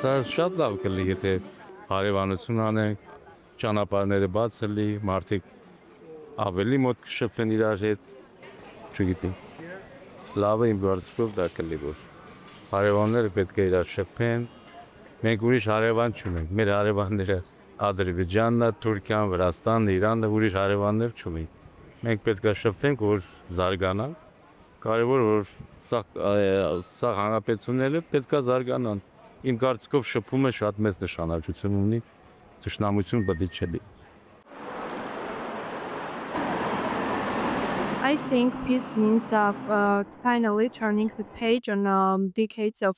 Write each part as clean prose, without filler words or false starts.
Սա շատ լավ կլինի, եթե հարևանություն անենք, ճանապարհները բաց լինի, մարդիկ ավելի մոտ կշփվեն իրար հետ, չգիտեմ։ Լավը իմ գործով դա կլինի, որ հարևանները պետք է իրար շփվեն։ Մենք ուրիշ հարևան չունենք, մեր հարևանները Ադրբեջանն է, Թուրքիան, Վրաստանն, Իրանը, ուրիշ հարևաններ չունենք։ Մենք պետք է շփվենք, որ զարգանանք։ Կարևոր որ սա հանրապետությունները պետք է զարգանան։ Իմ կարծիքով շփումը շատ մեծ նշանակություն ունի, թշնամություն պետք է չլինի։ I think peace means finally turning the page on decades of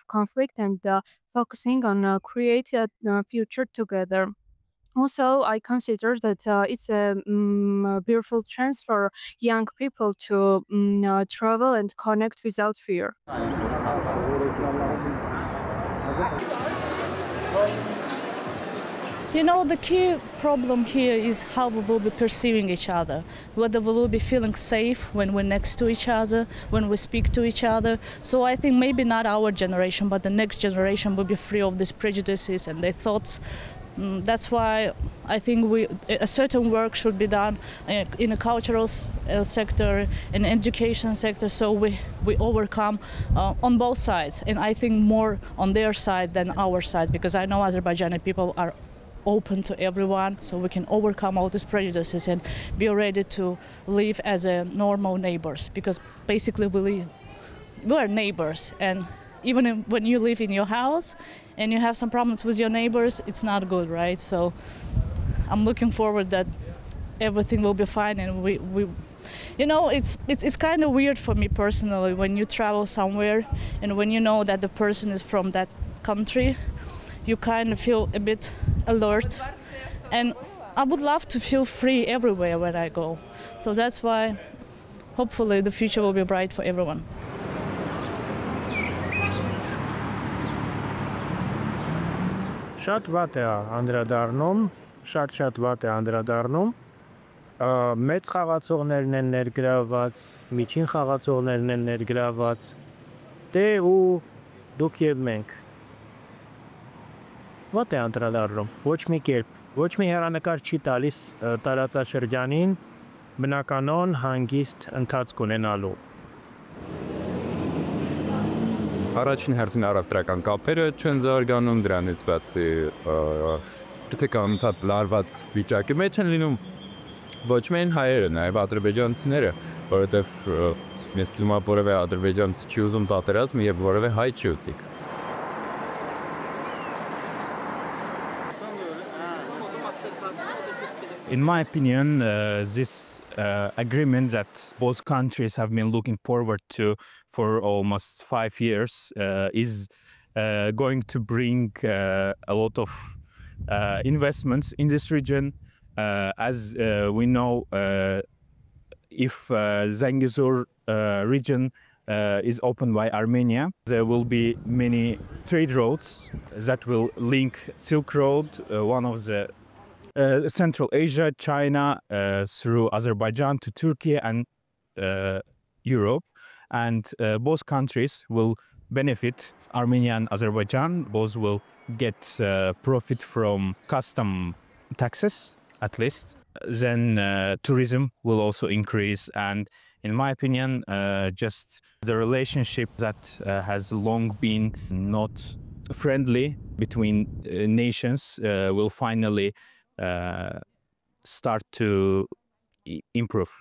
conflict and focusing on create a future together. Also, I consider that it's a beautiful chance for young people to travel and connect without fear. You know, the key problem here is how we will be perceiving each other, whether we will be feeling safe when we're next to each other, when we speak to each other. So I think maybe not our generation, but the next generation will be free of these prejudices and their thoughts. That's why I think a certain work should be done in a cultural sector, in the education sector, so we overcome on both sides. And I think more on their side than our side, because I know Azerbaijani people are open to everyone, so we can overcome all these prejudices and be ready to live as a normal neighbors, because basically we are neighbors, and even when you live in your house and you have some problems with your neighbors, it's not good, right? So I'm looking forward that everything will be fine, and we you know, it's kind of weird for me personally when you travel somewhere and when you know that the person is from that country, you kind of feel a bit alert, and I would love to feel free everywhere when I go. So that's why hopefully the future will be bright for everyone. Շատ վատ է անդրադառնում, շատ վատ է անդրադառնում, մեծ խաղացողներն են ներգրաված, միջին խաղացողներն են ներգրաված, դե ու դուք եւ մենք։ Վատ է անդրադառնում, ոչ մի կերպ, ոչ մի հեռանկար չի տալիս տարածաշրջանին բնականon հանգիստ ընթացք ունենալու։ Առաջին հերթին առևտրական կապերը չեն զարգանում, դրանից բացի թե կանոնավոր լարված վիճակի մեջ են լինում ոչ միայն հայերը, նաև ադրբեջանցիները, որովհետև ես թվում է որևէ ադրբեջանցի չի ուզում պատերազմ եւ որևէ հայ չի ուզի։ In my opinion, this agreement that both countries have been looking forward to for almost 5 years is going to bring a lot of investments in this region. As we know, if Zangezur region is opened by Armenia, there will be many trade roads that will link Silk Road, one of the Central Asia, China, through Azerbaijan to Turkey and Europe. And both countries will benefit. Armenia and Azerbaijan both will get profit from custom taxes, at least. Then tourism will also increase, and in my opinion, just the relationship that has long been not friendly between nations will finally start to improve.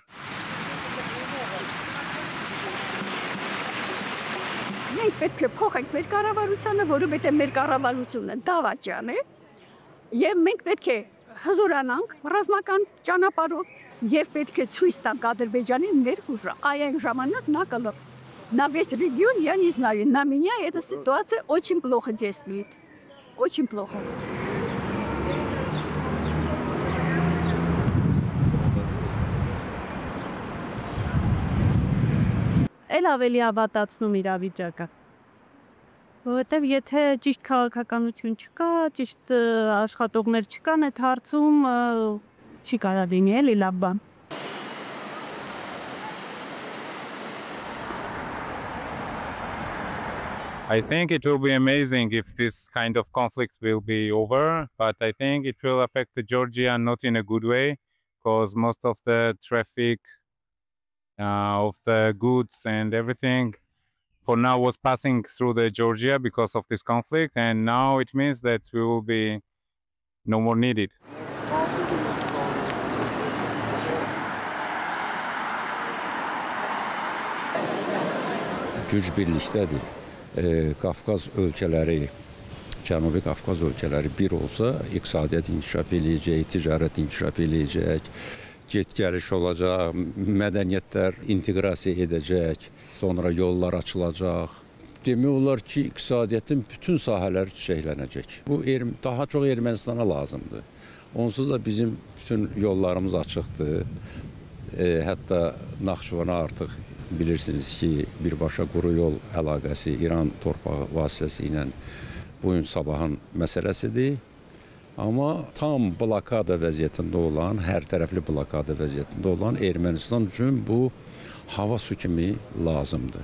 Մենք պետք է փոխենք մեր կառավարությանը, որովհետև մեր կառավարությունը դավաճան է, եւ մենք պետք է հզորանանք ռազմական ճանապարհով եւ պետք է ցույց տանք Ադրբեջանին մեր ուժը։ Այն ժամանակ на весь регион, я не знаю, на меня эта ситуация очень плохо действует. Очень плохо. Էլ ավելի ավատացնում իրավիճակը։ Որովհետև եթե ճիշտ քաղաքականություն չկա, ճիշտ աշխատողներ չկան, այդ հարցում չի կարող լինի էլի լավ բան։ I think it will be amazing if this kind of conflict will be over, but I think it will affect Georgia not in a good way, because most of the traffic of the goods and everything for now was passing through the Georgia because of this conflict, and now it means that we will be no more needed. Güc birlikdədir. Qafqaz ölkələri, Cənubi Qafqaz ölkələri bir olsa, iqtisadiyyat inkişaf eləyəcək, ticarət inkişaf eləyəcək, get-gəliş olacaq, mədəniyyətlər inteqrasiya edəcək, sonra yollar açılacaq. Demək olar ki, iqtisadiyyatın bütün sahələri çiçəklənəcək. Bu daha çox Ermənistana lazımdır. Onsuz da bizim bütün yollarımız açıqdır. Hətta Naxçıvana artıq bilirsiniz ki, birbaşa quru yol əlaqəsi İran torpağı vasitəsilə bu gün sabahın məsələsidir. Amma tam blokada vəziyyətində olan, hər tərəfli blokada vəziyyətində olan Ermənistan üçün bu hava su kimi lazımdır.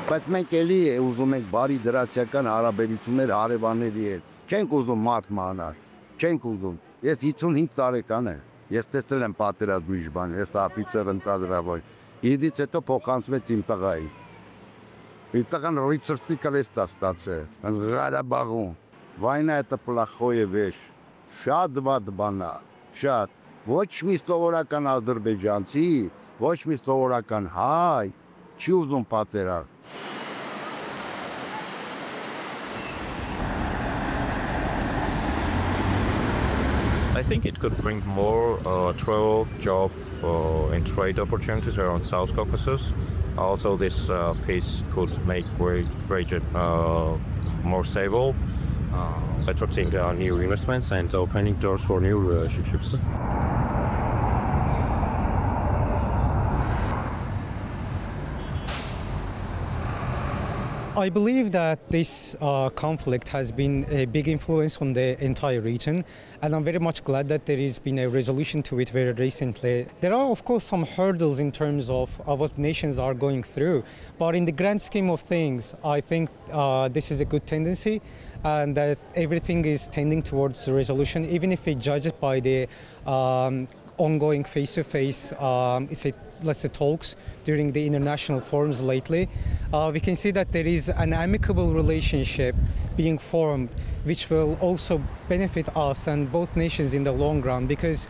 Բայց մենք էլի ուզում ենք բարի դրացիական հարաբերություններ հարևանների հետ։ Չենք ուզում մարդ մանալ, չենք ուզում։ Ես 55 տարեկան եմ։ Ես տեսել եմ պատերազմի բան, ես օֆիցեր ընդհանրավոր։ Իդից հետո փոխանցվեց իմ տղայի։ Իմ տղան ռիցերտի կրեստա ստացել։ Ղարաբաղում։ Վայնա это плохое вещь։ Շատ վատ բան է, շատ։ Ոչ մի սովորական ադրբեջանցի, ոչ մի սովորական հայ չի ուզում պատերազմ։ I think it could bring more travel, job, and trade opportunities around South Caucasus. Also, this peace could make region more stable, attracting new investments and opening doors for new relationships. I believe that this conflict has been a big influence on the entire region, and I'm very much glad that there has been a resolution to it very recently. There are, of course, some hurdles in terms of what nations are going through, but in the grand scheme of things, I think this is a good tendency, and that everything is tending towards resolution, even if we judge it by the ongoing face-to-face, let's say, talks during the international forums lately. We can see that there is an amicable relationship being formed, which will also benefit us and both nations in the long run, because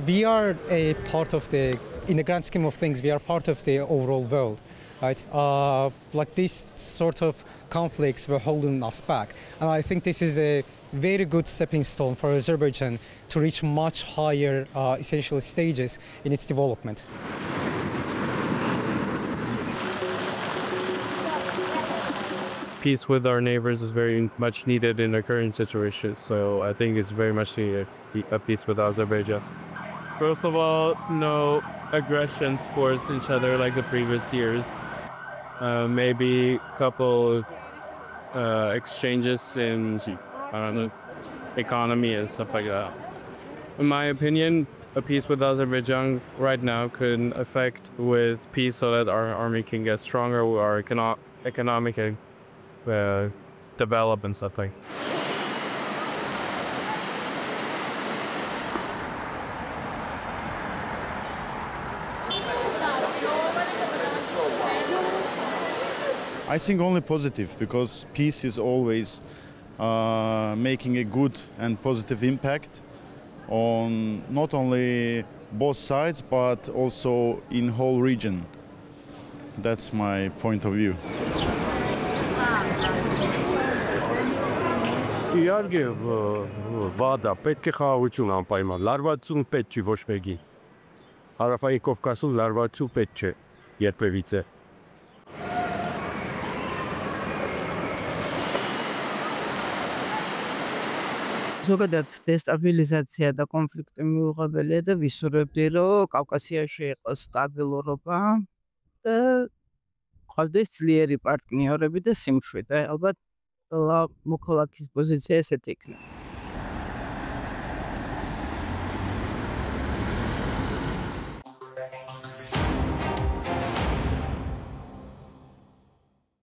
we are a part of in the grand scheme of things, we are part of the overall world. Right? Like these sort of conflicts were holding us back. And I think this is a very good stepping stone for Azerbaijan to reach much higher essential stages in its development. Peace with our neighbors is very much needed in the current situation, so I think it's very much needed, a peace with Azerbaijan. First of all, no aggressions towards each other like the previous years. Maybe a couple exchanges in, I don't know, economy and stuff like that. In my opinion, a peace with Azerbaijan right now could affect with peace so that our army can get stronger, our economic develop and stuff like that. I think only positive, because peace is always making a good and positive impact on not only both sides but also in whole region. That's my point of view. Իհարկե վադա, պետք է խաղաղություն անպայման, լարվածություն պետք չի ոչ մեկի։ Հարավային Կովկասում լարվածություն պետք չէ, երբևիցե։ ზოგადად დესტაბილიზაცია და კონფლიქტი მიუღებელია და ვისურვებდი, რომ კავკასიაში იყოს სტაბილურობა და ყავდეს ძლიერი პარტნიორები და სიმშვიდე. ალბათ მოქალაქის პოზიცია ესეთი იქნება.